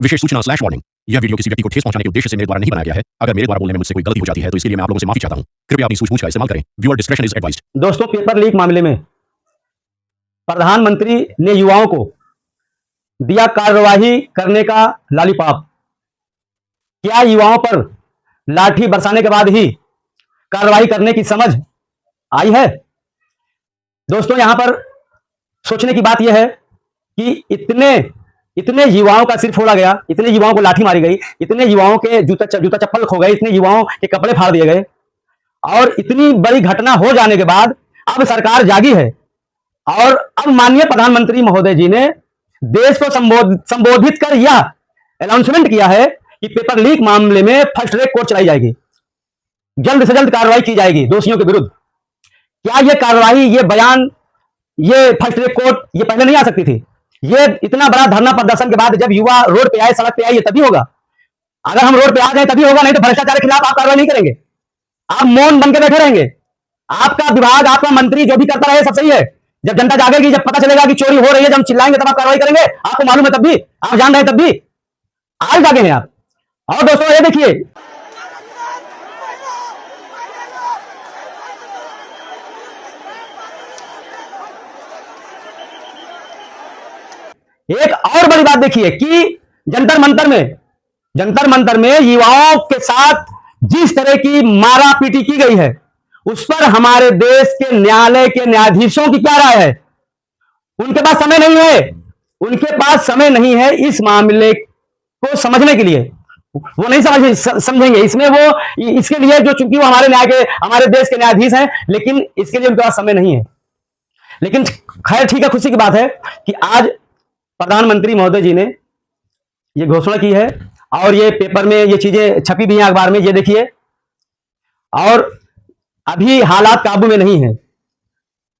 विशेष सूचना / वार्निंग। यह वीडियो किसी व्यक्ति को ठेस पहुंचाने के उद्देश्य से मेरे द्वारा नहीं बनाया गया है। अगर मेरे द्वारा बोलने में मुझसे कोई गलती हो जाती है तो इसके लिए मैं आप लोगों से माफी चाहता हूं। कृपया अपनी सूझबूझ का इस्तेमाल करें। Viewer discretion is advised. दोस्तों, पेपर लीक मामले में प्रधानमंत्री ने युवाओं को दिया कार्यवाही करने का लॉलीपॉप। क्या युवाओं पर लाठी बरसाने के बाद ही कार्रवाई करने की समझ आई है? दोस्तों, यहां पर सोचने की बात यह है कि इतने युवाओं का सिर फोड़ा गया, इतने युवाओं को लाठी मारी गई, इतने युवाओं के जूता चप्पल खो गए, इतने युवाओं के कपड़े फाड़ दिए गए, और इतनी बड़ी घटना हो जाने के बाद अब सरकार जागी है और अब माननीय प्रधानमंत्री महोदय जी ने देश को संबोधित कर यह अनाउंसमेंट किया है कि पेपर लीक मामले में फर्स्ट ट्रैक कोर्ट चलाई जाएगी, जल्द से जल्द कार्रवाई की जाएगी दोषियों के विरुद्ध। क्या यह कार्रवाई, ये बयान, ये फर्स्ट ट्रैक कोर्ट ये पहले नहीं आ सकती थी? ये इतना बड़ा धरना प्रदर्शन के बाद जब युवा रोड पे आए, सड़क पे आए, तभी होगा। अगर हम रोड पे आ जाए तभी होगा, नहीं तो भ्रष्टाचार के खिलाफ आप कार्रवाई नहीं करेंगे, आप मौन बन के बैठे रहेंगे। आपका विभाग, आपका मंत्री जो भी करता रहे सब सही है। जब जनता जागेगी, जब पता चलेगा कि चोरी हो रही है, जब हम चिल्लाएंगे तब आप कार्रवाई करेंगे। आपको मालूम है तब भी, आप जान रहे हैं तब भी, आज जागे हैं आप। और दोस्तों, ये देखिए, एक और बड़ी बात देखिए कि जंतर मंतर में युवाओं के साथ जिस तरह की मारा पीटी की गई है, उस पर हमारे देश के न्यायालय के न्यायाधीशों की क्या राय है? उनके पास समय नहीं है, उनके पास समय नहीं है इस मामले को समझने के लिए। वो नहीं समझेंगे इसमें, वो इसके लिए जो, चूंकि वो हमारे देश के न्यायाधीश हैं, लेकिन इसके लिए उनके पास समय नहीं है। लेकिन खैर, ठीक है, खुशी की बात है कि आज प्रधानमंत्री महोदय जी ने ये घोषणा की है और ये पेपर में ये चीजें छपी भी हैं, अखबार में, ये देखिए। और अभी हालात काबू में नहीं है।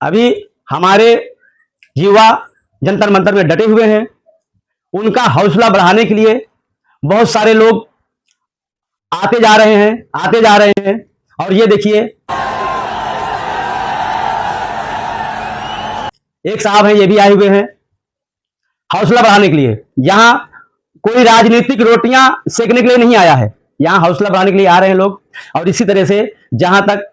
अभी हमारे युवा जंतर मंतर में डटे हुए हैं। उनका हौसला बढ़ाने के लिए बहुत सारे लोग आते जा रहे हैं। और ये देखिए, एक साहब हैं, ये भी आए हुए हैं हौसला बढ़ाने के लिए। यहां कोई राजनीतिक रोटियां सेकने के लिए नहीं आया है, यहां हौसला बढ़ाने के लिए आ रहे हैं लोग। और इसी तरह से जहां तक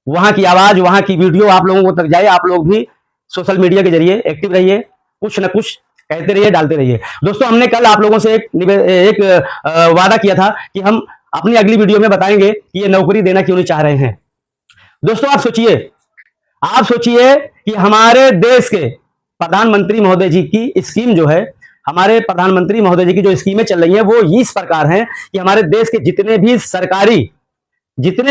वहां की आवाज, वहां की वीडियो आप लोगों तक जाए, आप लोग भी सोशल मीडिया के जरिए एक्टिव रहिए, कुछ न कुछ कहते रहिए, डालते रहिए। दोस्तों, हमने कल आप लोगों से एक वादा किया था कि हम अपनी अगली वीडियो में बताएंगे कि ये नौकरी देना क्यों नहीं चाह रहे हैं। दोस्तों, आप सोचिए कि हमारे देश के प्रधानमंत्री महोदय जी की स्कीम जो है, हमारे प्रधानमंत्री महोदय जी की जो स्कीमें चल रही हैं वो इस प्रकार हैं कि हमारे देश के जितने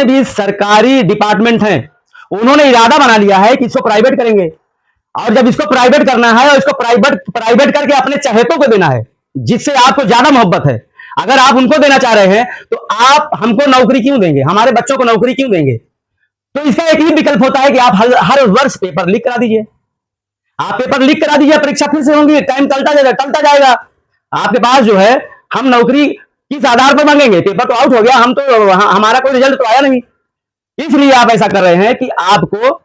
भी सरकारी डिपार्टमेंट हैं, उन्होंने इरादा बना लिया है कि इसको प्राइवेट करेंगे। और जब इसको प्राइवेट करना है और इसको प्राइवेट करके अपने चहेतों को देना है, जिससे आपको ज्यादा मोहब्बत है, अगर आप उनको देना चाह रहे हैं तो आप हमको नौकरी क्यों देंगे, हमारे बच्चों को नौकरी क्यों देंगे? तो इसका एक ही विकल्प होता है कि आप हर वर्ष पेपर लीक करा दीजिए। आप पेपर लीक करा दीजिए, परीक्षा फिर से होंगी, टाइम टलता जाएगा। आपके पास जो है, हम नौकरी किस आधार पर मांगेंगे? पेपर तो आउट हो गया, हमारा कोई रिजल्ट तो आया नहीं। इसलिए आप ऐसा कर रहे हैं कि आपको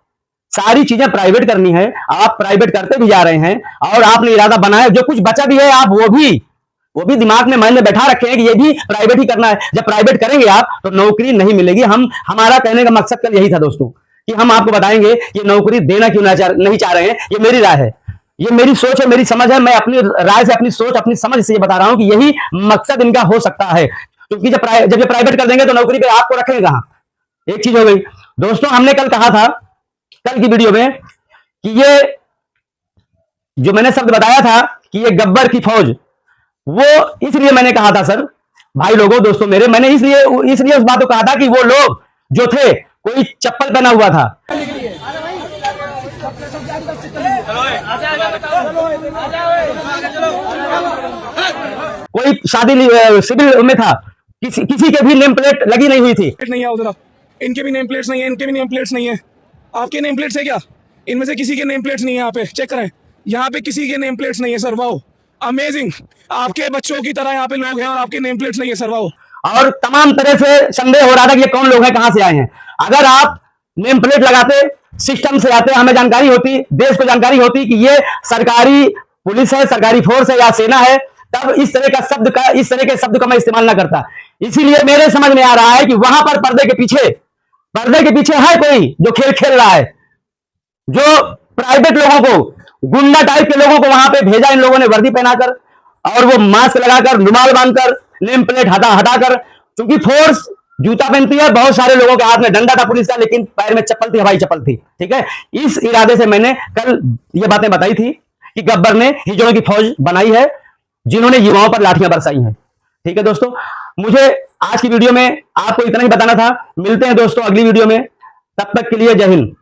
सारी चीजें प्राइवेट करनी है। आप प्राइवेट करते भी जा रहे हैं और आपने इरादा बनाया, जो कुछ बचा भी है आप वो भी दिमाग में मन में बैठा रखे हैं कि ये भी प्राइवेट ही करना है। जब प्राइवेट करेंगे आप तो नौकरी नहीं मिलेगी। हमारा कहने का मकसद कल यही था दोस्तों, कि हम आपको बताएंगे ये नौकरी देना क्यों नहीं चाह रहे हैं। ये मेरी राय है, ये मेरी सोच है, मेरी समझ है। मैं अपनी राय से, अपनी सोच, अपनी समझ से ये बता रहा हूं कि यही मकसद इनका हो सकता है। क्योंकि जब ये प्राइवेट कर देंगे तो नौकरी पे आपको रखेंगे कहां? एक चीज हो गई। दोस्तों, हमने कल कहा था, कल की वीडियो में, कि ये जो मैंने शब्द बताया था कि ये गब्बर की फौज, वो इसलिए मैंने कहा था सर, भाई लोगों, दोस्तों मेरे, मैंने इसलिए उस बात को कहा था कि वो लोग जो थे, कोई चप्पल पहना हुआ था, कोई शादी सिविल में था, किसी के भी नेम प्लेट लगी नहीं हुई थी। नहीं है उधर, इनके भी नेम प्लेट्स नहीं है, इनके भी नेम प्लेट्स नहीं है। आपके नेम प्लेट्स है क्या? इनमें से किसी के नेम प्लेट्स नहीं है। यहाँ पे चेक करें, यहाँ पे किसी के नेम प्लेट्स नहीं है सर। Wow, amazing. आपके बच्चों की तरह यहाँ पे लोग हैं और आपके नेम प्लेट्स नहीं है सर। वाओ। और तमाम तरह से संदेह हो रहा था कि ये कौन लोग हैं, कहां से आए हैं। अगर आप नेम प्लेट लगाते, सिस्टम से आते, हमें जानकारी होती, देश को जानकारी होती कि ये सरकारी पुलिस है, सरकारी फोर्स है या सेना है, तब इस तरह के शब्द का मैं इस्तेमाल ना करता। इसीलिए मेरे समझ में आ रहा है कि वहां पर पर्दे के पीछे है कोई जो खेल खेल रहा है, जो प्राइवेट लोगों को, गुंडा टाइप के लोगों को वहां पे भेजा इन लोगों ने वर्दी पहनाकर, और वो मास्क लगाकर, रुमाल बांधकर, नेम प्लेट हटाकर, क्योंकि फोर्स जूता पहनती है, बहुत सारे लोगों के हाथ में डंडा था पुलिस का, लेकिन पैर में चप्पल थी, हवाई चप्पल थी। ठीक है, इस इरादे से मैंने कल ये बातें बताई थी कि गब्बर ने हिजड़ों की फौज बनाई है, जिन्होंने युवाओं पर लाठियां बरसाई हैं। ठीक है दोस्तों, मुझे आज की वीडियो में आपको इतना ही बताना था। मिलते हैं दोस्तों अगली वीडियो में, तब तक के लिए जय हिंद।